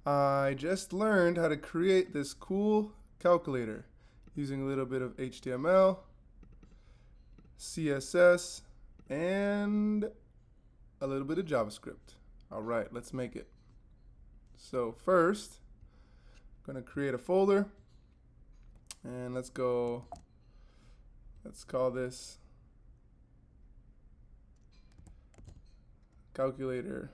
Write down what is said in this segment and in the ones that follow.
I just learned how to create this cool calculator using a little bit of HTML, CSS, and a little bit of JavaScript. All right, let's make it. So first, I'm going to create a folder, and let's call this calculator.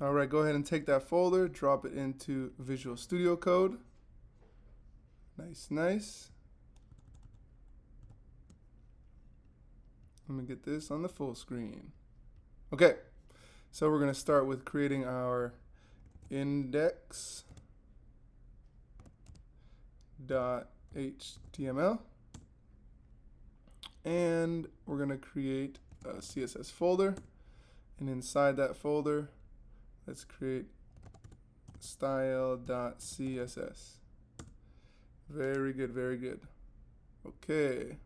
All right, go ahead and take that folder, drop it into Visual Studio Code. Nice, nice. Let me get this on the full screen. Okay, so we're going to start with creating our index.html. And we're going to create a CSS folder. And inside that folder, let's create style.css. Very good, very good. Okay.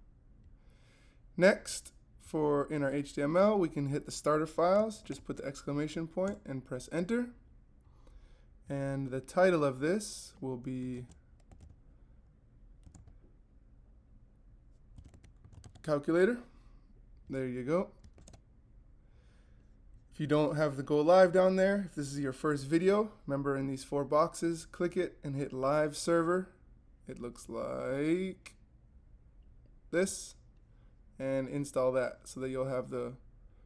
Next, in our HTML, we can hit the starter files, just put the exclamation point and press enter. And the title of this will be calculator. There you go. If you don't have the go live down there, if this is your first video, remember in these 4 boxes, click it and hit live server. It looks like this, and install that so that you'll have the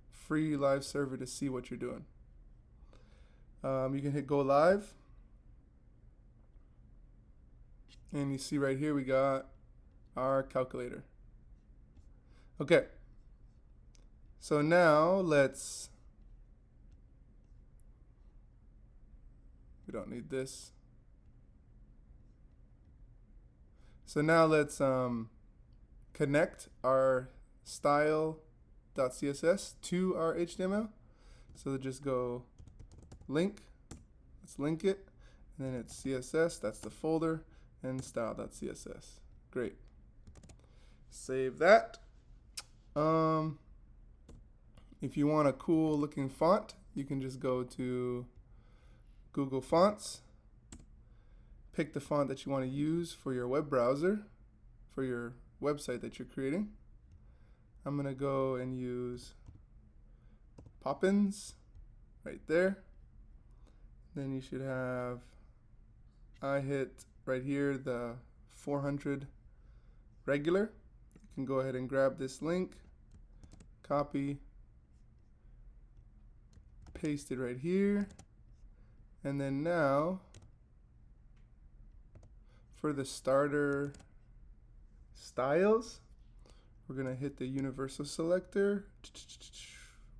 free live server to see what you're doing. You can hit go live, and you see right here we got our calculator. Okay, so now we don't need this. So now let's connect our style.css to our HTML. So just go link, let's link it, and then it's CSS, that's the folder, and style.css. Great. Save that. If you want a cool looking font, you can just go to Google Fonts, pick the font that you want to use for your web browser, for your website that you're creating. I'm going to go and use Poppins right there. Then you should have, I hit right here the 400 regular. You can go ahead and grab this link, copy, paste it right here, and then now for the starter styles, we're going to hit the universal selector.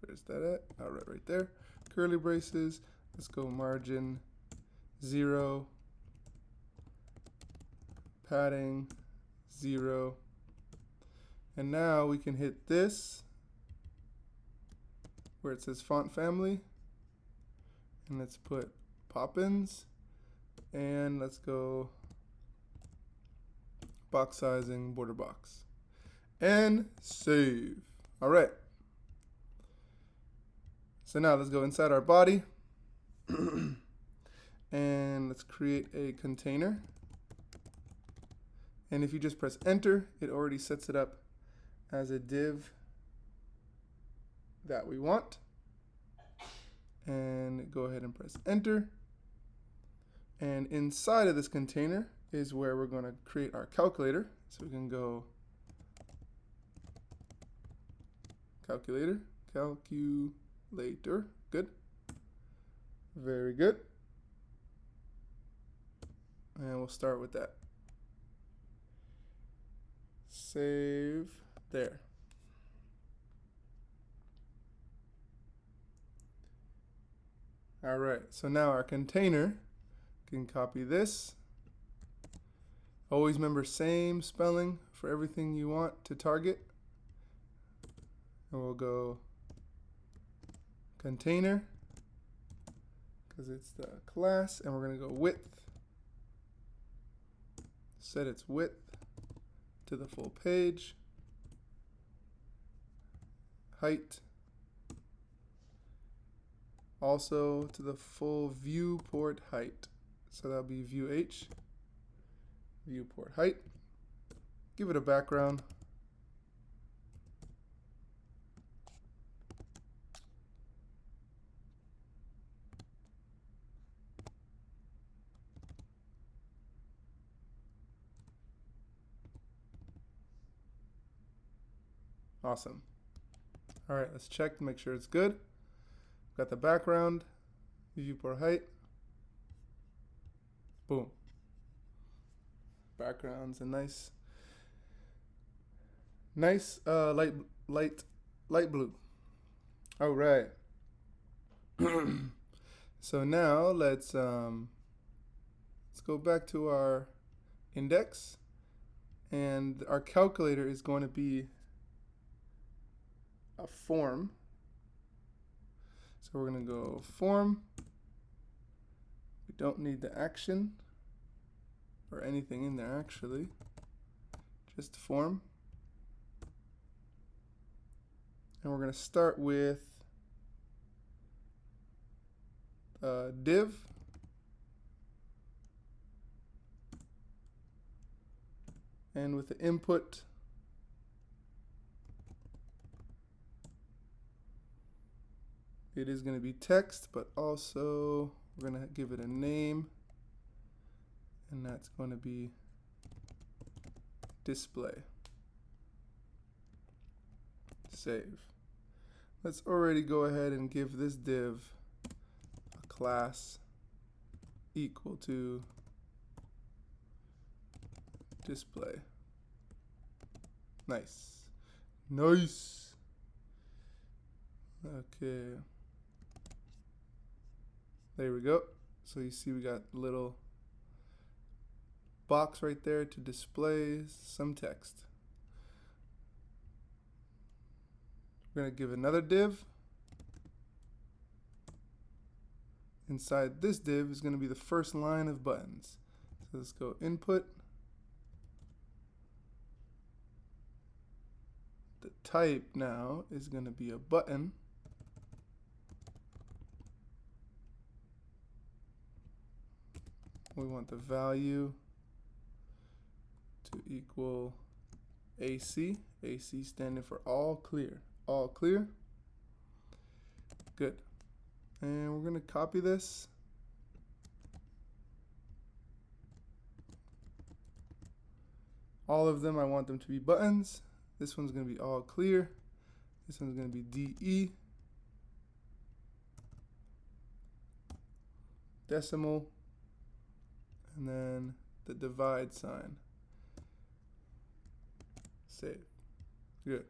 Where's that at? All right there. Curly braces. Let's go margin 0, padding 0. And now we can hit this where it says font family. And let's put Poppins. And let's go box sizing, border box. And save. All right. So now let's go inside our body. And let's create a container. And if you just press enter, it already sets it up as a div that we want. And go ahead and press enter. And inside of this container is where we're going to create our calculator. So we can go calculator, good. Very good. And we'll start with that. Save there. All right, so now our container can copy this. Always remember same spelling for everything you want to target. And we'll go container, because it's the class, and we're going to go width. Set its width to the full page. Height also to the full viewport height. So that'll be view H, viewport height. Give it a background. Awesome. All right, let's check to make sure it's good. Got the background, viewport height. Boom. Background's a nice light blue. All right. So now let's go back to our index, and our calculator is going to be a form. So we're going to go form. We don't need the action or anything in there actually, just form. And we're going to start with div. And with the input, it is going to be text, but also we're going to give it a name, and that's going to be display. Save. Let's already go ahead and give this div a class equal to display. Nice. Nice. Okay. There we go. So you see we got a little box right there to display some text. We're going to give another div. Inside this div is going to be the first line of buttons. So let's go input. The type now is going to be a button. We want the value to equal AC. AC standing for all clear. All clear. Good. And we're going to copy this. All of them, I want them to be buttons. This one's going to be all clear. This one's going to be DE. Decimal. And then the divide sign. Save. Good.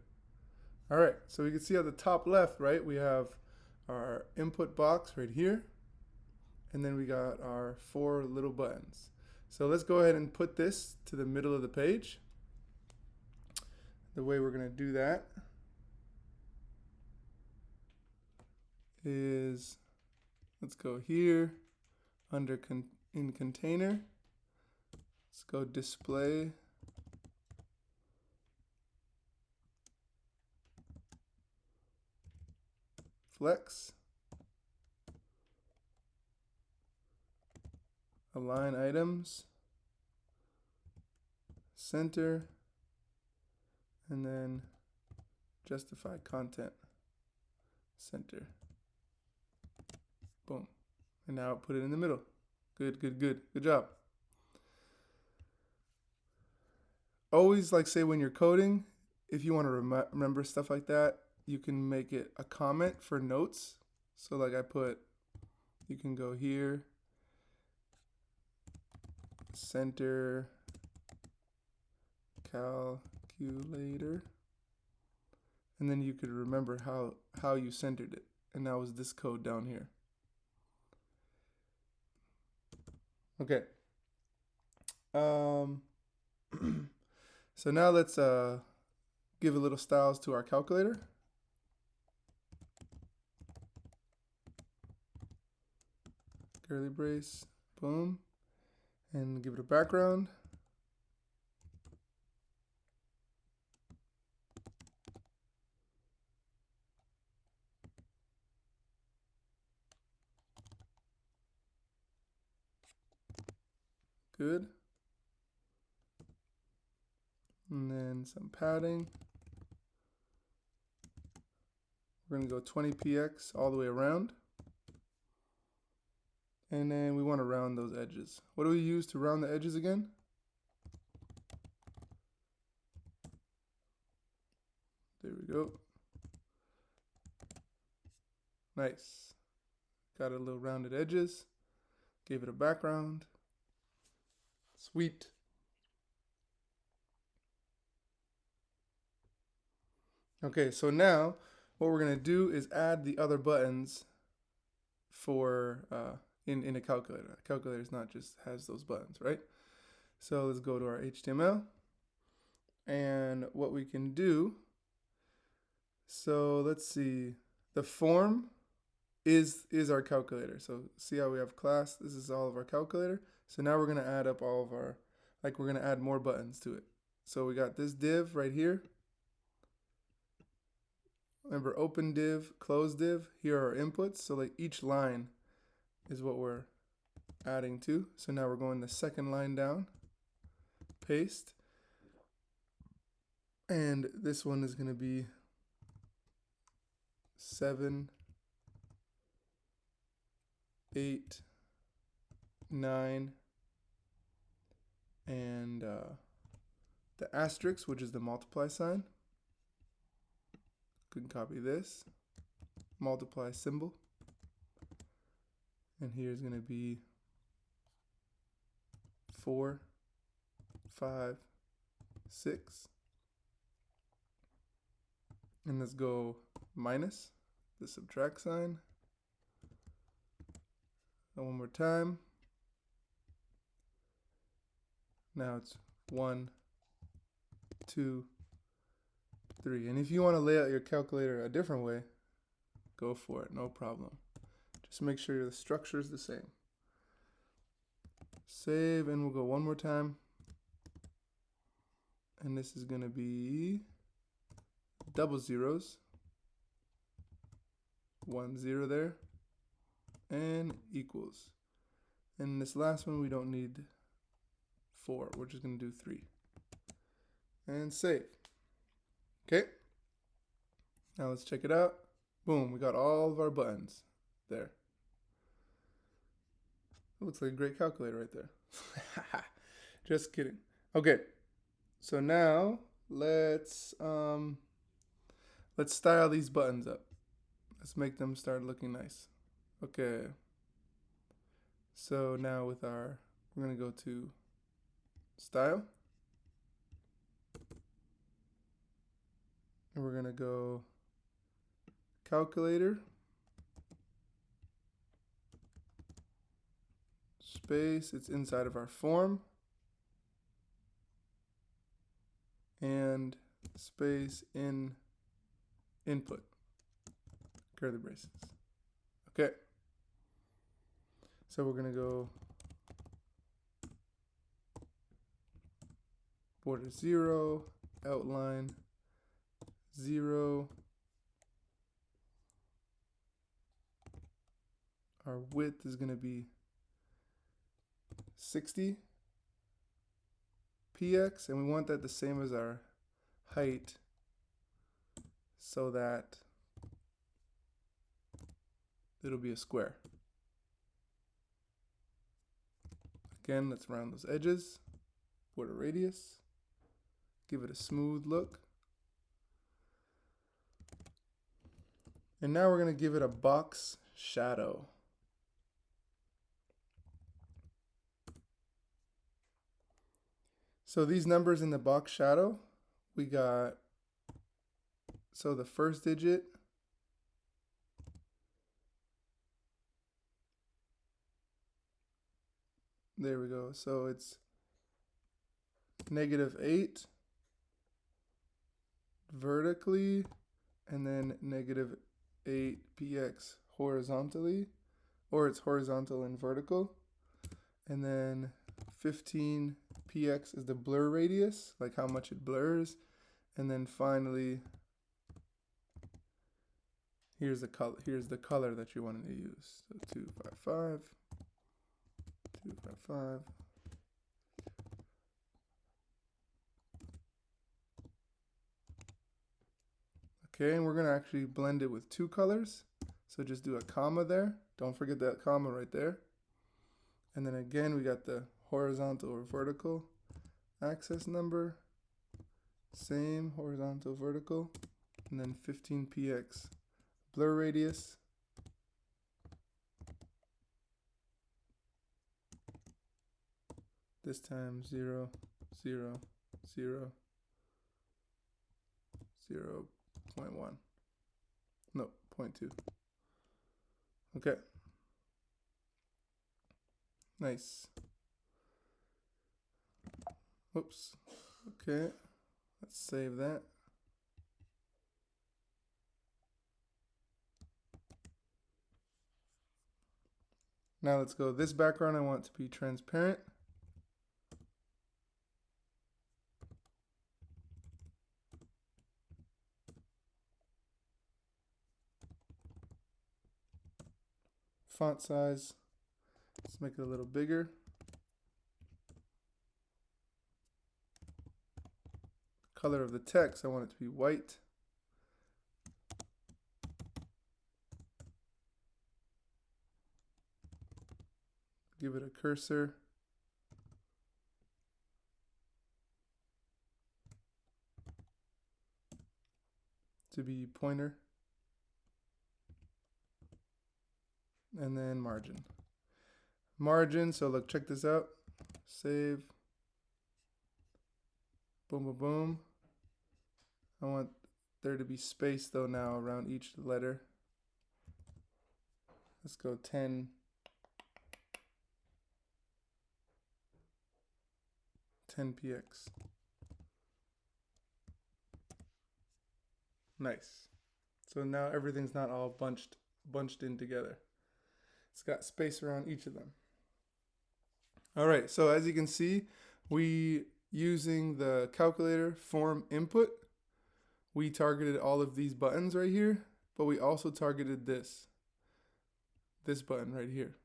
All right, so we can see at the top left, right, we have our input box right here, and then we got our 4 little buttons. So let's go ahead and put this to the middle of the page. The way we're going to do that is, let's go here, under in container, let's go display, flex, align items, center, and then justify content, center. Boom. And now put it in the middle. Good, good, good. Good job. Always, like, say when you're coding, if you want to remember stuff like that, you can make it a comment for notes. So like I put, you can go here, center calculator, and then you could remember how you centered it. And that was this code down here. Okay. So now let's give a little styles to our calculator. Curly brace, boom, and give it a background. good. And then some padding. We're going to go 20px all the way around. And then we want to round those edges. What do we use to round the edges again? There we go. Nice. Got a little rounded edges. Gave it a background. Sweet. Okay, so now what we're going to do is add the other buttons for in a calculator. A calculator is not just has those buttons, right? So let's go to our HTML. And what we can do, so let's see, the form is our calculator. So see how we have class, this is all of our calculator. So now we're going to add up all of our, like we're going to add more buttons to it. So we got this div right here. Remember, open div, close div, here are our inputs. So like each line is what we're adding to. So now we're going the second line down, paste. And this one is going to be 7, 8, 9, and the asterisk, which is the multiply sign. Can copy this, multiply symbol, and here's going to be 4, 5, 6, and let's go minus the subtract sign. And one more time. Now it's 1, 2, 3. And if you want to lay out your calculator a different way, go for it, no problem. Just make sure the structure is the same. Save, and we'll go one more time. And this is going to be double zeros. 1, 0 there. And equals. And this last one we don't need 4. We're just going to do 3. And save. Okay. Now let's check it out. Boom, we got all of our buttons there. It looks like a great calculator right there. Just kidding. Okay. So now let's style these buttons up. Let's make them start looking nice. Okay. So now with our, we're going to go to style. And we're going to go calculator, space, it's inside of our form, and space in input, curly braces. Okay. So we're going to go border 0, outline 0. Our width is going to be 60 px, and we want that the same as our height so that it'll be a square. Again, let's round those edges, border radius, give it a smooth look. And now we're going to give it a box shadow. So these numbers in the box shadow, we got, so the first digit, there we go. So it's -8 vertically, and then -8 px horizontally, or it's horizontal and vertical. And then 15 px is the blur radius, like how much it blurs. And then finally, here's the color that you wanted to use. So 255, 255, Okay, and we're gonna actually blend it with 2 colors. So just do a comma there. Don't forget that comma right there. And then again, we got the horizontal or vertical axis number. Same horizontal, vertical. And then 15px. Blur radius. This time 0, 0, 0, 0.1. No, 0.2. Okay. Nice. Oops. Okay. Let's save that. Now let's go. This background I want to be transparent. Font size, let's make it a little bigger. Color of the text, I want it to be white. Give it a cursor. To be pointer. And then margin. Margin, so look, check this out. Save. Boom, boom, boom. I want there to be space though now around each letter. Let's go 10. 10px. Nice. So now everything's not all bunched in together. It's got space around each of them. All right, so as you can see, we using the calculator form input, we targeted all of these buttons right here, but we also targeted this button right here.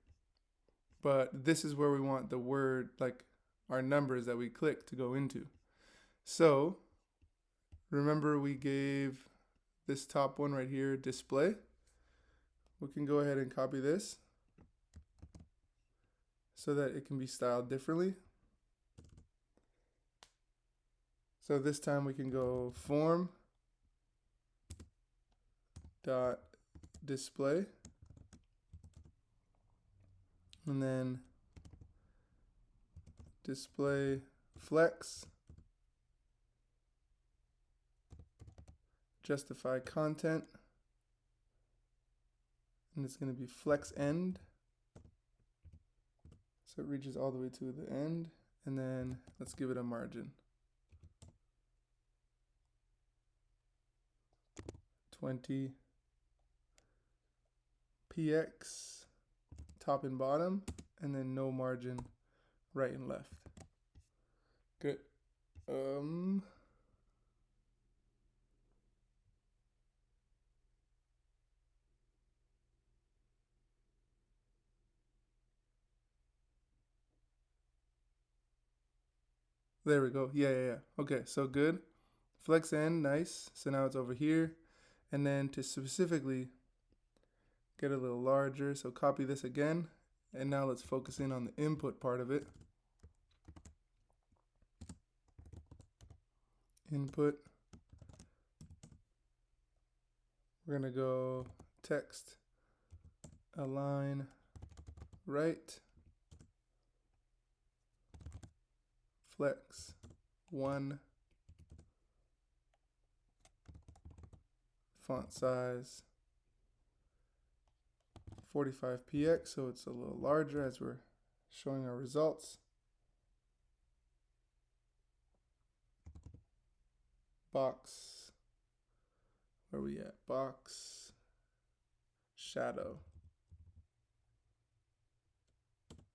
But this is where we want the word, like our numbers that we click to go into. So remember we gave this top one right here display. We can go ahead and copy this so that it can be styled differently. So this time we can go form dot display, and then display flex, justify content, and it's going to be flex end, so it reaches all the way to the end. And then let's give it a margin, 20 px top and bottom, and then no margin right and left. Good. There we go. Yeah. Okay, so good. Flex end, nice. So now it's over here. And then to specifically get a little larger, so copy this again. And now let's focus in on the input part of it. Input. We're going to go text align right, flex 1, font size 45px, so it's a little larger as we're showing our results. Box, where are we at? Box, shadow,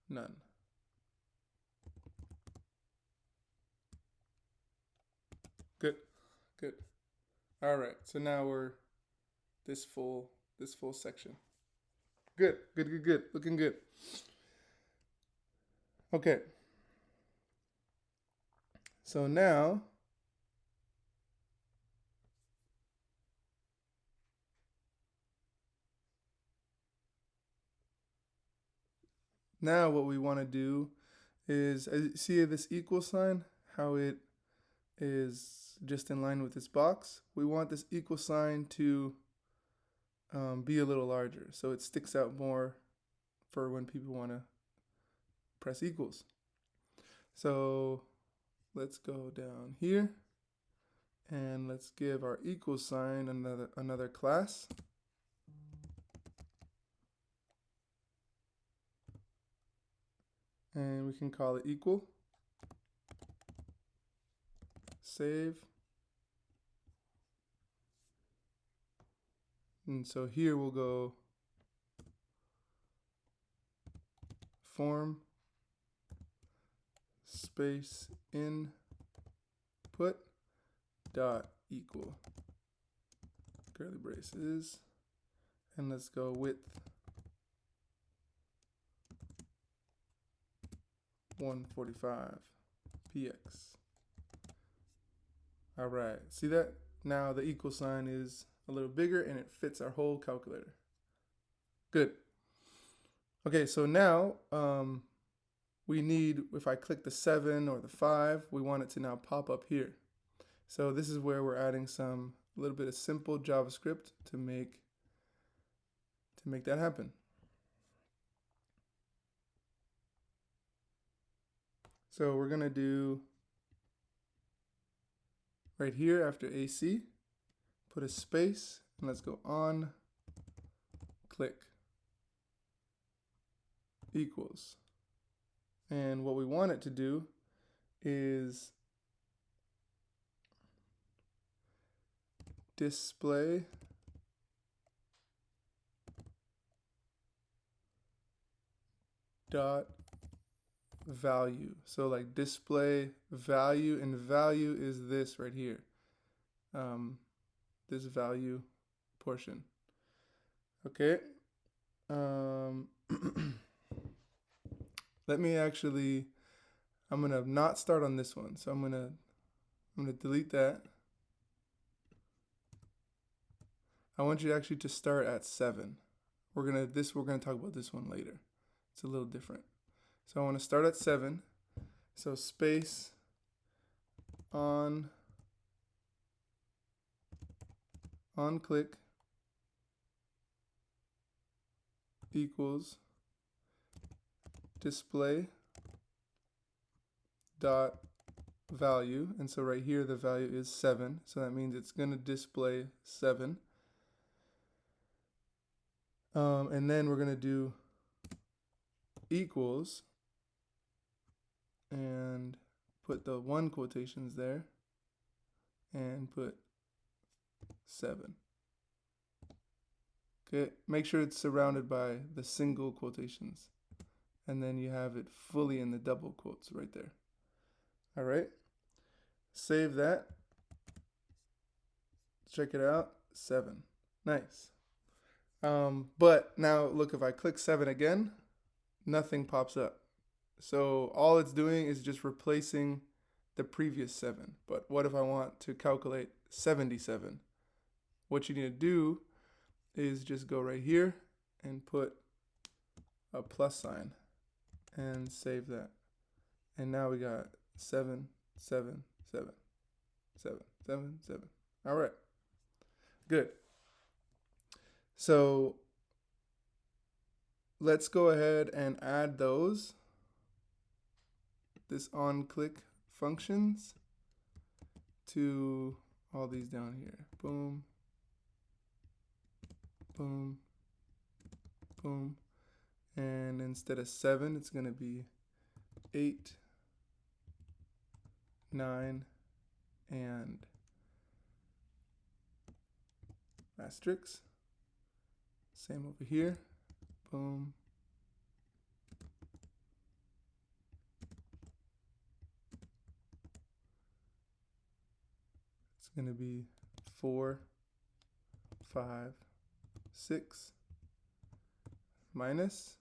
none. Good. All right, so now we're this full section. Good. Looking good. Okay. So now Now what we want to do is, see this equal sign, how it is just in line with this box. We want this equal sign to be a little larger, so it sticks out more for when people want to press equals. So let's go down here and let's give our equal sign another class. And we can call it equal. Save. And so here we'll go form space input dot equal curly braces, and let's go width 145 px. All right, see that? Now the equal sign is a little bigger and it fits our whole calculator. Good. Okay, so now we need, if I click the 7 or the 5, we want it to now pop up here. So this is where we're adding a little bit of simple JavaScript to make that happen. So we're gonna do right here after AC, put a space, and let's go on click equals. And what we want it to do is display dot value. So like display value, and value is this right here. This value portion. Okay. Let me actually, I'm gonna not start on this one. So I'm gonna delete that. I want you actually to start at 7. We're gonna talk about this one later. It's a little different. So I want to start at 7. So space on click equals display dot value, and so right here the value is 7, so that means it's going to display 7. And then we're going to do equals and put the 1 quotations there and put 7. Okay, make sure it's surrounded by the single quotations, and then you have it fully in the double quotes right there. All right, save that. Check it out, 7. Nice. But now look, if I click 7 again, nothing pops up. So all it's doing is just replacing the previous 7. But what if I want to calculate 77? What you need to do is just go right here and put a plus sign and save that. And now we got 7, 7, 7, 7, 7, 7. All right, good. So let's go ahead and add this on click functions to all these down here. Boom, boom, boom. And instead of 7, it's going to be 8, 9, and asterisk. Same over here. Boom. It's going to be 4, 5, 6, minus.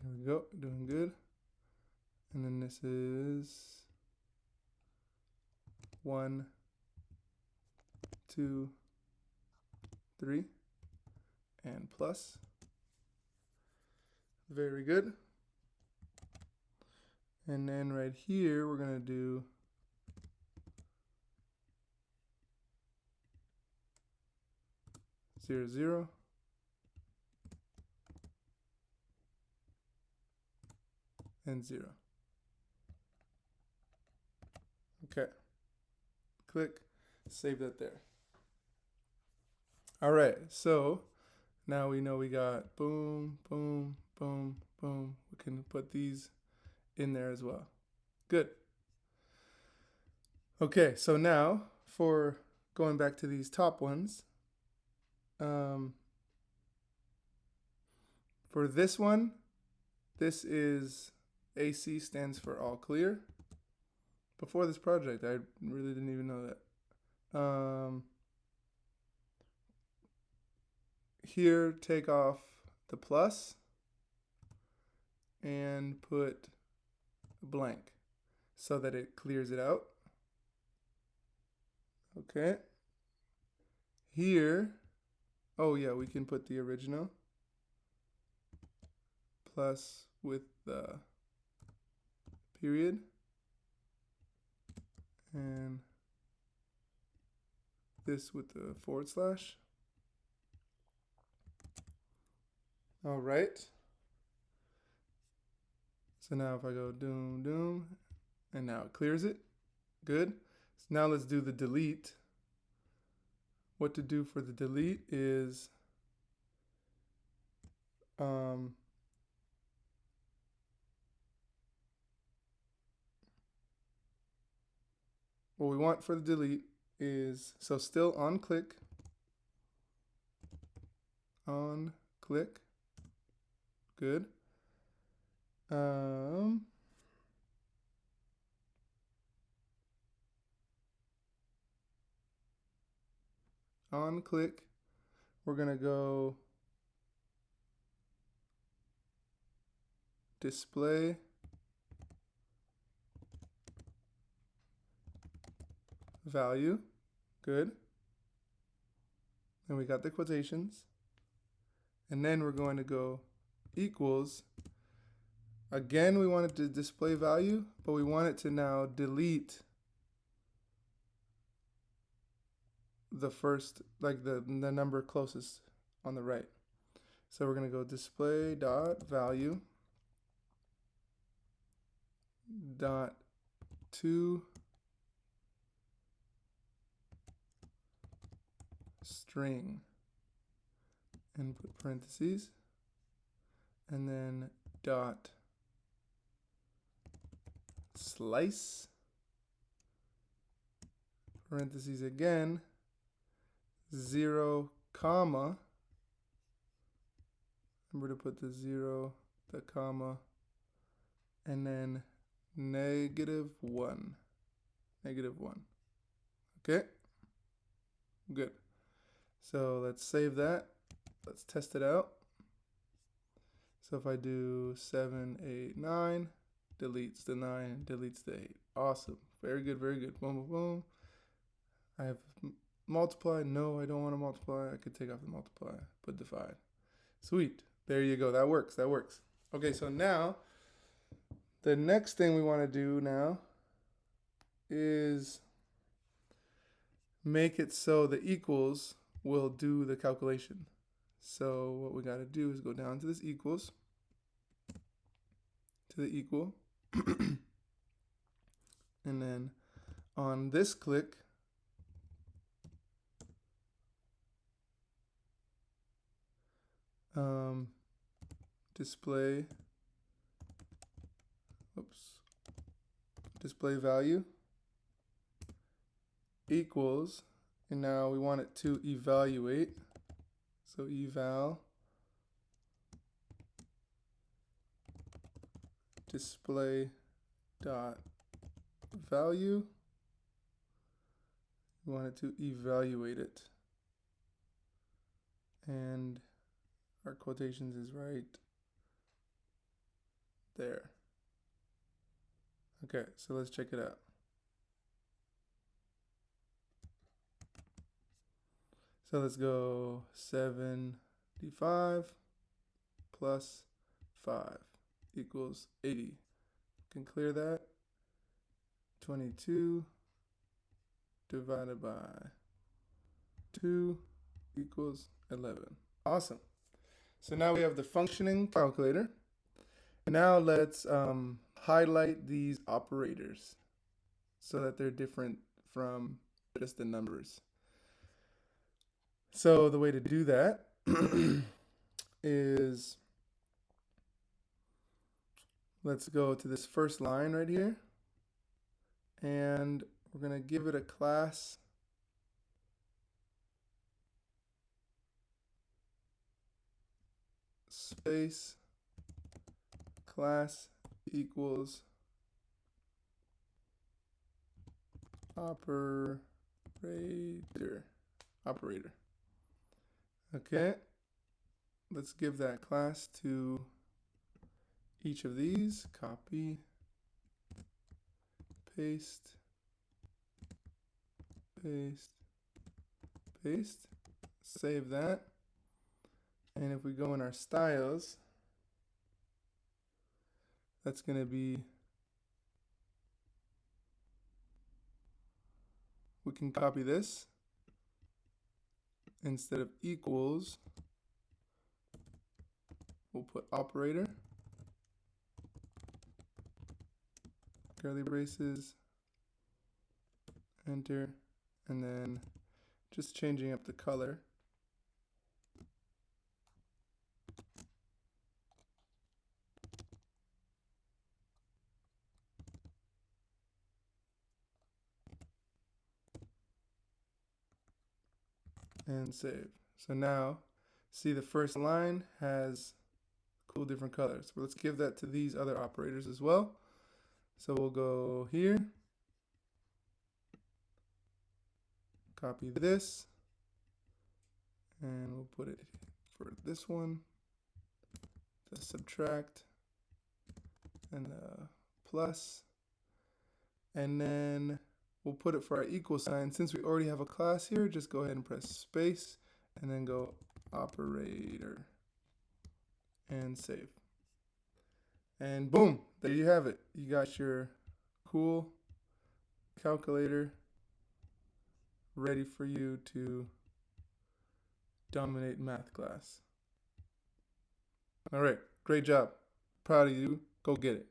There we go, doing good. And then this is 1, 2, 3, and plus. Very good. And then right here, we're going to do zero, 0, and 0. Okay. Click, save that there. All right, so now we know we got boom, boom, boom, boom. We can put these in there as well. Good. Okay, so now for going back to these top ones, for this one, this is AC stands for all clear. Before this project, I really didn't even know that. Here, take off the plus and put a blank so that it clears it out. Okay. Here, oh yeah, we can put the original plus with the period and this with the forward slash. All right. So now if I go doom, doom, and now it clears it. Good. So now let's do the delete. What to do for the delete is what we want for the delete is, so still on click, good. On click, we're gonna go display value, good. And we got the quotations. And then we're going to go equals. Again, we want it to display value, but we want it to now delete the first, like the number closest on the right. So we're going to go display dot value dot to string and put parentheses and then dot slice parentheses again 0 comma, remember to put the 0, the comma, and then -1. Okay, good. So let's save that. Let's test it out. So if I do 7, 8, 9, deletes the 9, deletes the 8. Awesome. Very good, very good. Boom, boom, boom. I have multiply. No, I don't want to multiply. I could take off the multiply, put divide. Sweet. There you go. That works. That works. Okay, so now the next thing we want to do now is make it so the equals will do the calculation. So what we got to do is go down to this equals, to the equal, and then on this click, display value equals, and now we want it to evaluate. So eval display dot value. We want it to evaluate it. And our quotations is right there. Okay, so let's check it out. So let's go 75 plus 5 equals 80. Can clear that. 22 divided by 2 equals 11. Awesome. So now we have the functioning calculator. Now let's highlight these operators so that they're different from just the numbers. So the way to do that is, let's go to this first line right here, and we're going to give it a class space class equals operator. Okay, let's give that class to each of these. Copy, paste, paste, paste. Save that. And if we go in our styles, that's going to be, we can copy this. Instead of equals, we'll put operator, curly braces, enter, and then just changing up the color. And save. So now, see, the first line has cool different colors. But let's give that to these other operators as well. So we'll go here, copy this, and we'll put it for this one, the subtract, and the plus, and then we'll put it for our equal sign. Since we already have a class here, just go ahead and press space and then go operator and save. And boom, there you have it. You got your cool calculator ready for you to dominate math class. All right, great job. Proud of you. Go get it.